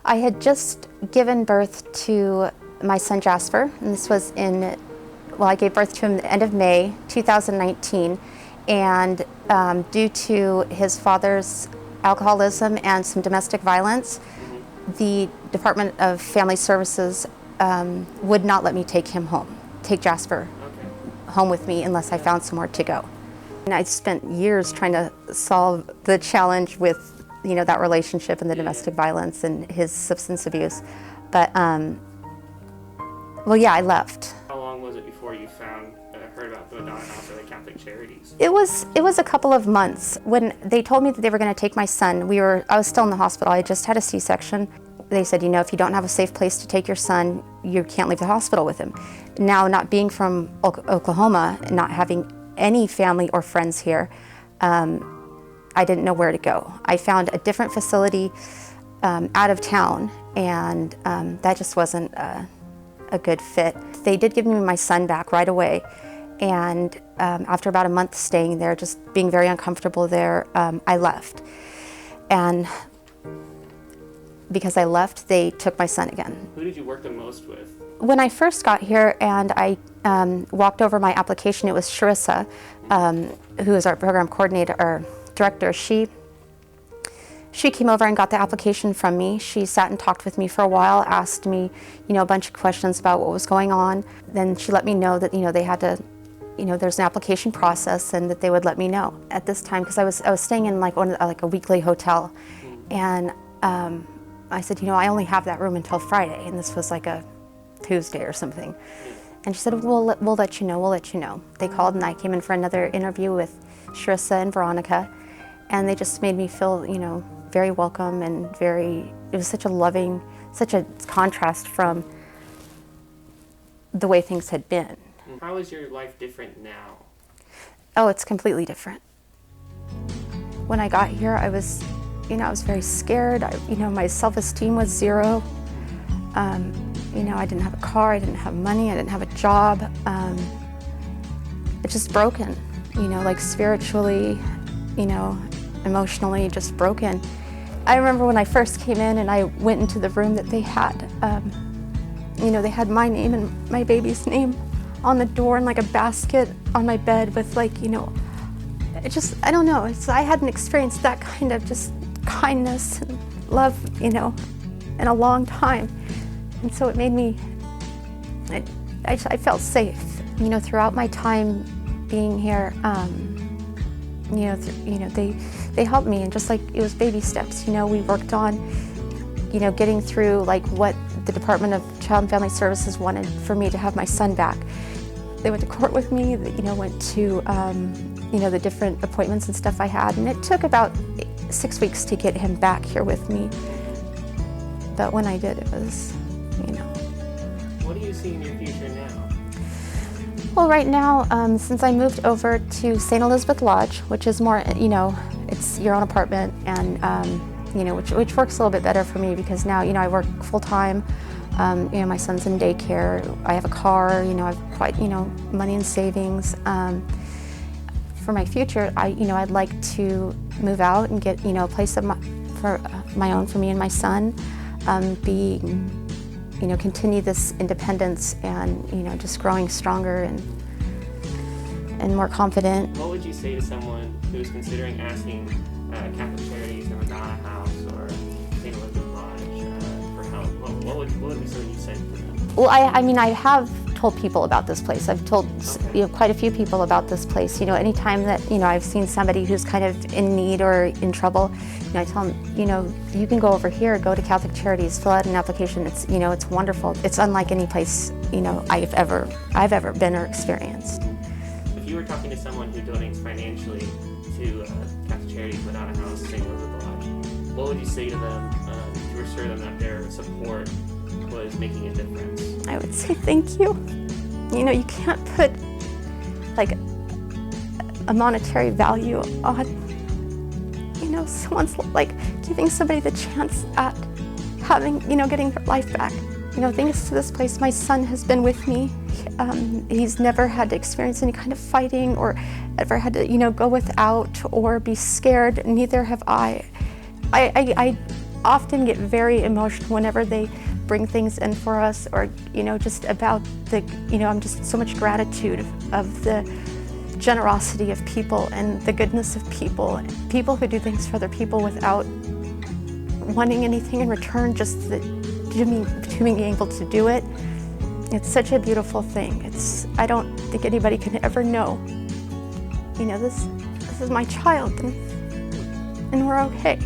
I had just given birth to my son Jasper, and this was I gave birth to him the end of May 2019, and due to his father's alcoholism and some domestic violence, the Department of Family Services would not let me take Jasper home with me unless I found somewhere to go. And I spent years trying to solve the challenge with that relationship and the domestic violence and his substance abuse. But, I left. How long was it before you heard about the Madonna House or the Catholic Charities? It was a couple of months. When they told me that they were going to take my son, I was still in the hospital. I just had a C-section. They said, if you don't have a safe place to take your son, you can't leave the hospital with him. Now, not being from Oklahoma and not having any family or friends here, I didn't know where to go. I found a different facility out of town, and that just wasn't a good fit. They did give me my son back right away, and after about a month staying there, just being very uncomfortable there, I left. And because I left, they took my son again. Who did you work the most with? When I first got here and I walked over my application, it was Charissa, who is our program coordinator or director. She came over and got the application from me. She sat and talked with me for a while, asked me, a bunch of questions about what was going on. Then she let me know that, they had to, there's an application process and that they would let me know. At this time, because I was staying in like a weekly hotel, and I said, I only have that room until Friday, and this was like a Tuesday or something. And she said, we'll let you know. They called, and I came in for another interview with Charissa and Veronica, and they just made me feel, very welcome and it was such a contrast from the way things had been. How is your life different now? Oh, it's completely different. When I got here, I was very scared. My self-esteem was zero. I didn't have a car, I didn't have money, I didn't have a job. It's just broken, like spiritually, emotionally, just broken. I remember when I first came in and I went into the room that they had, they had my name and my baby's name on the door and like a basket on my bed with I don't know, I hadn't experienced that kind of just kindness and love, in a long time. And so it made me, I felt safe, throughout my time being here. They helped me, and just like it was baby steps, we worked on, getting through like what the Department of Child and Family Services wanted for me to have my son back. They went to court with me, went to, the different appointments and stuff I had, and it took about 6 weeks to get him back here with me. But when I did, it was, What do you see in your future now? Well, right now, since I moved over to St. Elizabeth Lodge, which is more, it's your own apartment, and, which works a little bit better for me because now, I work full-time. My son's in daycare. I have a car, I've quite, money and savings. For my future, I'd like to move out and get, a place of my own for me and my son, continue this independence and, just growing stronger and more confident. What would you say to someone who's considering asking Catholic Charities, the Madonna House, or St. Elizabeth Lodge for help? What would be something you say to them? Well, I have told people about this place. I've told quite a few people about this place. Anytime that I've seen somebody who's kind of in need or in trouble, I tell them, you can go over here, go to Catholic Charities, fill out an application. It's it's wonderful. It's unlike any place I've ever been or experienced. If you were talking to someone who donates financially to Catholic Charities, Madonna House, St. Elizabeth Lodge, what would you say to them to assure them that their support was making a difference? I would say thank you. You can't put like a monetary value on, someone's like giving somebody the chance at having, getting their life back. Thanks to this place, my son has been with me. He's never had to experience any kind of fighting or ever had to, go without or be scared. Neither have I. often get very emotional whenever they bring things in for us, or just about the I'm just so much gratitude of the generosity of people and the goodness of people who do things for other people without wanting anything in return, just being able to do it. It's such a beautiful thing. I don't think anybody can ever know, this is my child, and we're okay.